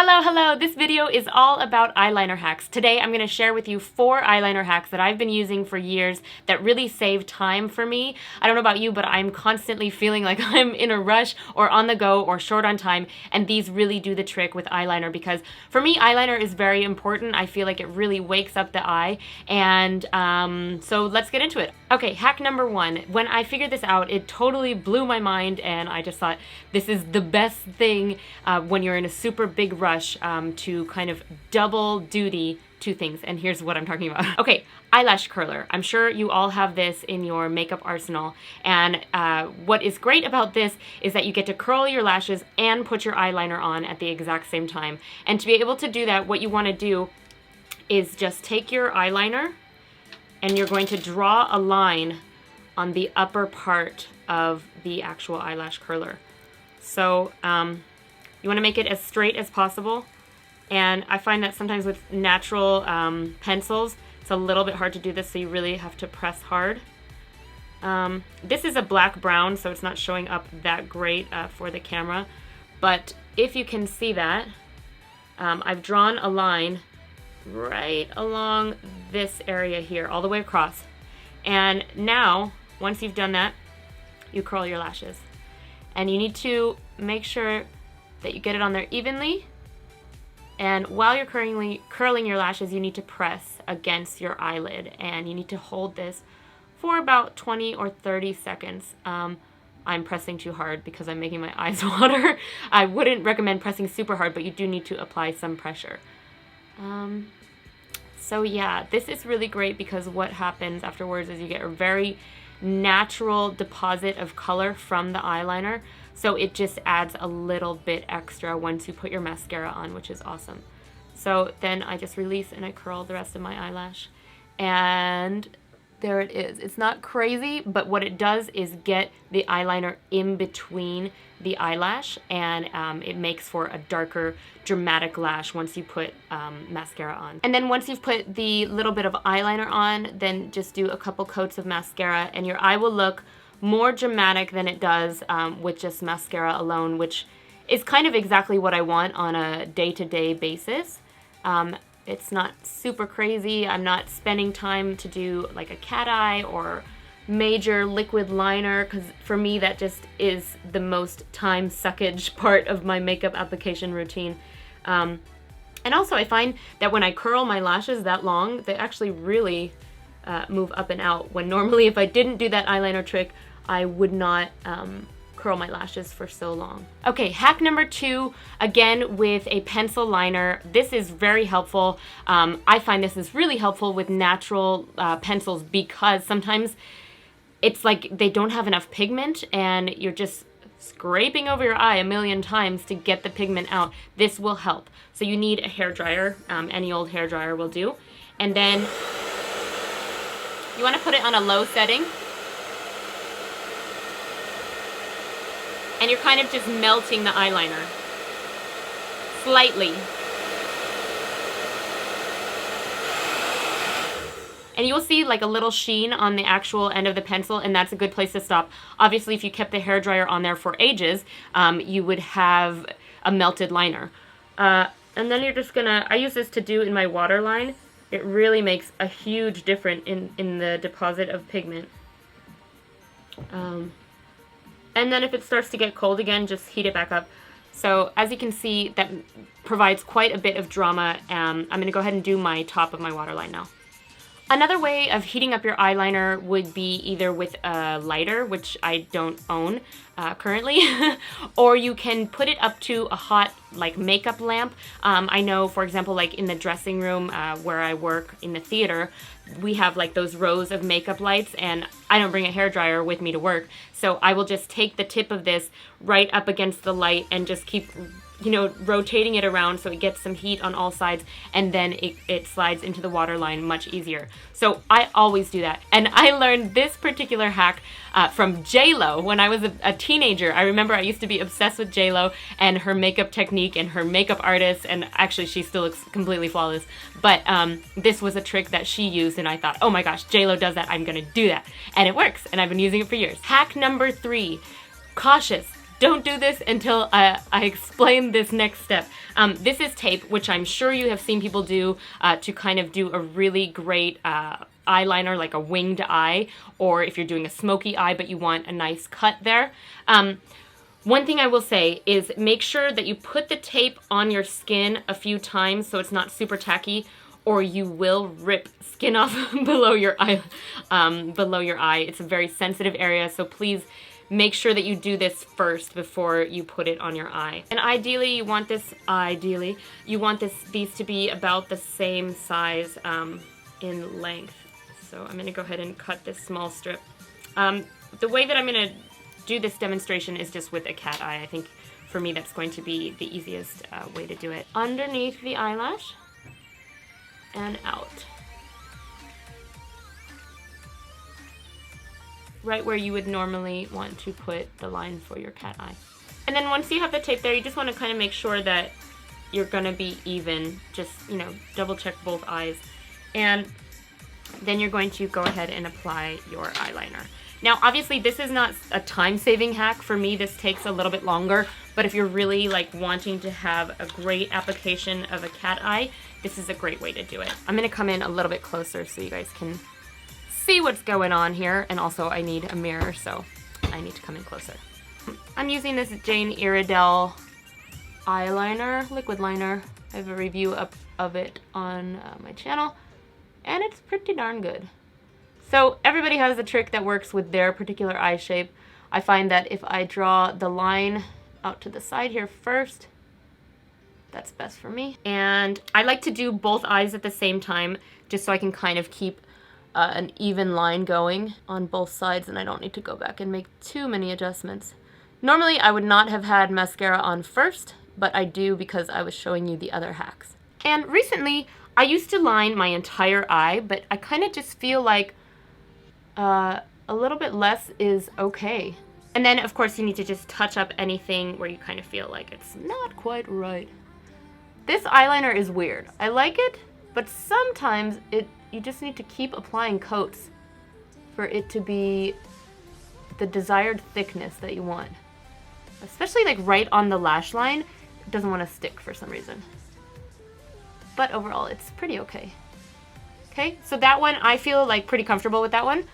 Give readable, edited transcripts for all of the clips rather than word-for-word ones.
Hello, hello! This video is all about eyeliner hacks. Today I'm going to share with you 4 eyeliner hacks that I've been using for years that really save time for me. I don't know about you, but I'm constantly feeling like I'm in a rush or on the go or short on time, and these really do the trick with eyeliner because for me eyeliner is very important. I feel like it really wakes up the eye, and so let's get into it. Okay, hack number 1. When I figured this out, it totally blew my mind, and I just thought this is the best thing when you're in a super big rush to kind of double duty 2 things, and here's what I'm talking about. Okay, eyelash curler. I'm sure you all have this in your makeup arsenal, and what is great about this is that you get to curl your lashes and put your eyeliner on at the exact same time. And to be able to do that, what you want to do is just take your eyeliner and you're going to draw a line on the upper part of the actual eyelash curler. So you want to make it as straight as possible, and I find that sometimes with natural pencils it's a little bit hard to do this, so you really have to press hard. This is a black brown, so it's not showing up that great for the camera, but if you can see that, I've drawn a line right along this area here all the way across, and now once you've done that, you curl your lashes, and you need to make sure that you get it on there evenly, and while you're curling your lashes, you need to press against your eyelid, and you need to hold this for about 20 or 30 seconds. I'm pressing too hard because I'm making my eyes water. I wouldn't recommend pressing super hard, but you do need to apply some pressure. So yeah, this is really great because what happens afterwards is you get a very natural deposit of color from the eyeliner, so it just adds a little bit extra once you put your mascara on, which is awesome. So then I just release and I curl the rest of my eyelash, and there it is. It's not crazy, but what it does is get the eyeliner in between the eyelash, and it makes for a darker, dramatic lash once you put mascara on. And then once you've put the little bit of eyeliner on, then just do a couple coats of mascara, and your eye will look more dramatic than it does with just mascara alone, which is kind of exactly what I want on a day-to-day basis. It's not super crazy. I'm not spending time to do like a cat eye or major liquid liner, because for me that just is the most time suckage part of my makeup application routine. And also I find that when I curl my lashes that long, they actually really move up and out, when normally if I didn't do that eyeliner trick, I would not curl my lashes for so long. Okay, hack number 2, again with a pencil liner. This is very helpful. I find this is really helpful with natural pencils because sometimes it's like they don't have enough pigment and you're just scraping over your eye a million times to get the pigment out. This will help. So you need a hairdryer. Any old hairdryer will do. And then you want to put it on a low setting. And you're kind of just melting the eyeliner slightly. And you'll see like a little sheen on the actual end of the pencil, and that's a good place to stop. Obviously, if you kept the hairdryer on there for ages, you would have a melted liner. And then you're just gonna, I use this to do in my waterline. It really makes a huge difference in the deposit of pigment. And then if it starts to get cold again, just heat it back up. So as you can see, that provides quite a bit of drama. I'm going to go ahead and do my top of my waterline now. Another way of heating up your eyeliner would be either with a lighter, which I don't own currently, or you can put it up to a hot like makeup lamp. I know, for example, like in the dressing room where I work in the theater, we have like those rows of makeup lights, and I don't bring a hairdryer with me to work, so I will just take the tip of this right up against the light and just keep, you know, rotating it around so it gets some heat on all sides, and then it slides into the waterline much easier. So I always do that. And I learned this particular hack from J-Lo when I was a teenager. I remember I used to be obsessed with J-Lo and her makeup technique and her makeup artist, and actually she still looks completely flawless, but this was a trick that she used, and I thought, oh my gosh, J-Lo does that, I'm gonna do that. And it works, and I've been using it for years. Hack number 3, cautious. don't do this until I explain this next step. This is tape, which I'm sure you have seen people do to kind of do a really great eyeliner, like a winged eye, or if you're doing a smoky eye but you want a nice cut there. One thing I will say is make sure that you put the tape on your skin a few times so it's not super tacky, or you will rip skin off below your eye. It's a very sensitive area, so please make sure that you do this first before you put it on your eye. And ideally, you want these to be about the same size in length. So I'm gonna go ahead and cut this small strip. The way that I'm gonna do this demonstration is just with a cat eye. I think for me that's going to be the easiest way to do it. Underneath the eyelash and out. Right where you would normally want to put the line for your cat eye. And then once you have the tape there, you just want to kind of make sure that you're gonna be even. Just, you know, double check both eyes. And then you're going to go ahead and apply your eyeliner. Now, obviously, this is not a time-saving hack. For me, this takes a little bit longer, but if you're really like wanting to have a great application of a cat eye, this is a great way to do it. I'm gonna come in a little bit closer so you guys can see what's going on here, and also I need a mirror, so I need to come in closer. I'm using this Jane Iredale eyeliner, liquid liner. I have a review of it on my channel, and it's pretty darn good. So everybody has a trick that works with their particular eye shape. I find that if I draw the line out to the side here first, that's best for me. And I like to do both eyes at the same time, just so I can kind of keep an even line going on both sides, and I don't need to go back and make too many adjustments. Normally I would not have had mascara on first, but I do because I was showing you the other hacks. And recently I used to line my entire eye, but I kind of just feel like a little bit less is okay. And then of course you need to just touch up anything where you kind of feel like it's not quite right. This eyeliner is weird. I like it, but sometimes you just need to keep applying coats for it to be the desired thickness that you want. Especially like right on the lash line, it doesn't want to stick for some reason. But overall, it's pretty okay. Okay, so that one, I feel like pretty comfortable with that one.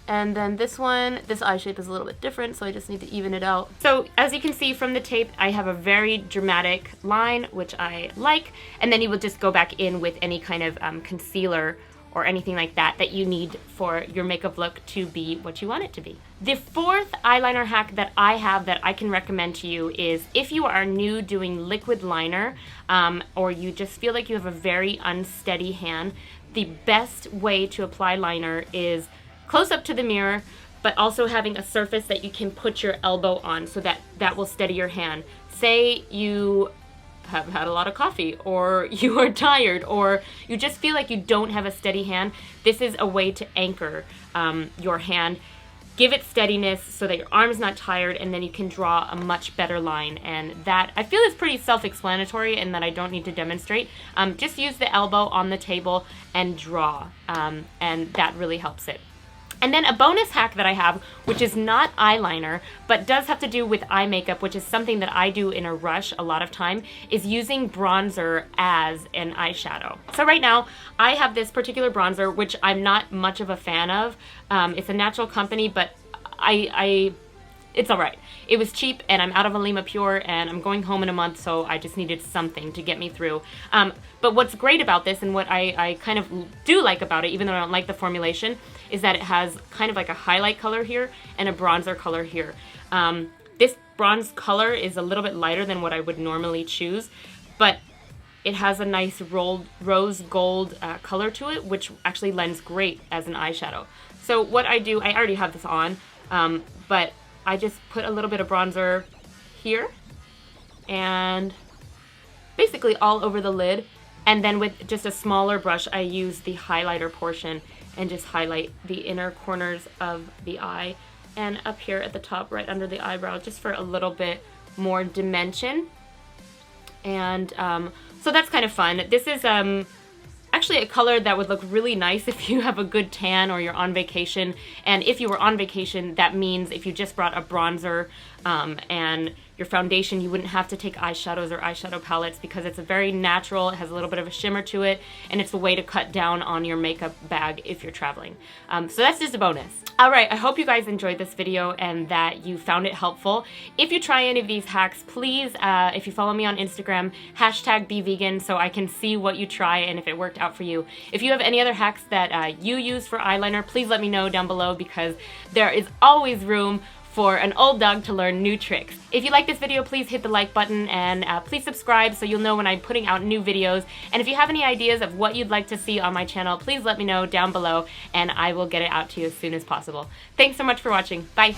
And then this one, this eye shape is a little bit different, so I just need to even it out. So as you can see from the tape, I have a very dramatic line, which I like. And then you will just go back in with any kind of concealer or anything like that that you need for your makeup look to be what you want it to be. The fourth eyeliner hack that I have that I can recommend to you is if you are new doing liquid liner, or you just feel like you have a very unsteady hand, the best way to apply liner is close up to the mirror, but also having a surface that you can put your elbow on so that will steady your hand. Say you have had a lot of coffee, or you are tired, or you just feel like you don't have a steady hand. This is a way to anchor your hand, give it steadiness so that your arm is not tired, and then you can draw a much better line. And that, I feel, is pretty self-explanatory and that I don't need to demonstrate. Just use the elbow on the table and draw, and that really helps it. And then a bonus hack that I have, which is not eyeliner, but does have to do with eye makeup, which is something that I do in a rush a lot of time, is using bronzer as an eyeshadow. So right now, I have this particular bronzer, which I'm not much of a fan of. It's a natural company, but it's all right. It was cheap, and I'm out of Alima Pure, and I'm going home in a month, so I just needed something to get me through. But what's great about this, and what I kind of do like about it, even though I don't like the formulation, is that it has kind of like a highlight color here and a bronzer color here. This bronze color is a little bit lighter than what I would normally choose, but it has a nice rose gold color to it, which actually lends great as an eyeshadow. So what I do, I already have this on, but I just put a little bit of bronzer here and basically all over the lid. And then with just a smaller brush, I use the highlighter portion and just highlight the inner corners of the eye and up here at the top right under the eyebrow, just for a little bit more dimension. And so that's kind of fun. This is actually a color that would look really nice if you have a good tan or you're on vacation. And if you were on vacation, that means if you just brought a bronzer And your foundation, you wouldn't have to take eyeshadows or eyeshadow palettes because it's a very natural, it has a little bit of a shimmer to it, and it's a way to cut down on your makeup bag if you're traveling. So that's just a bonus. Alright, I hope you guys enjoyed this video and that you found it helpful. If you try any of these hacks, please, if you follow me on Instagram, hashtag #BeVegan so I can see what you try and if it worked out for you. If you have any other hacks that you use for eyeliner, please let me know down below because there is always room for an old dog to learn new tricks. If you like this video, please hit the like button and please subscribe so you'll know when I'm putting out new videos. And if you have any ideas of what you'd like to see on my channel, please let me know down below and I will get it out to you as soon as possible. Thanks so much for watching. Bye.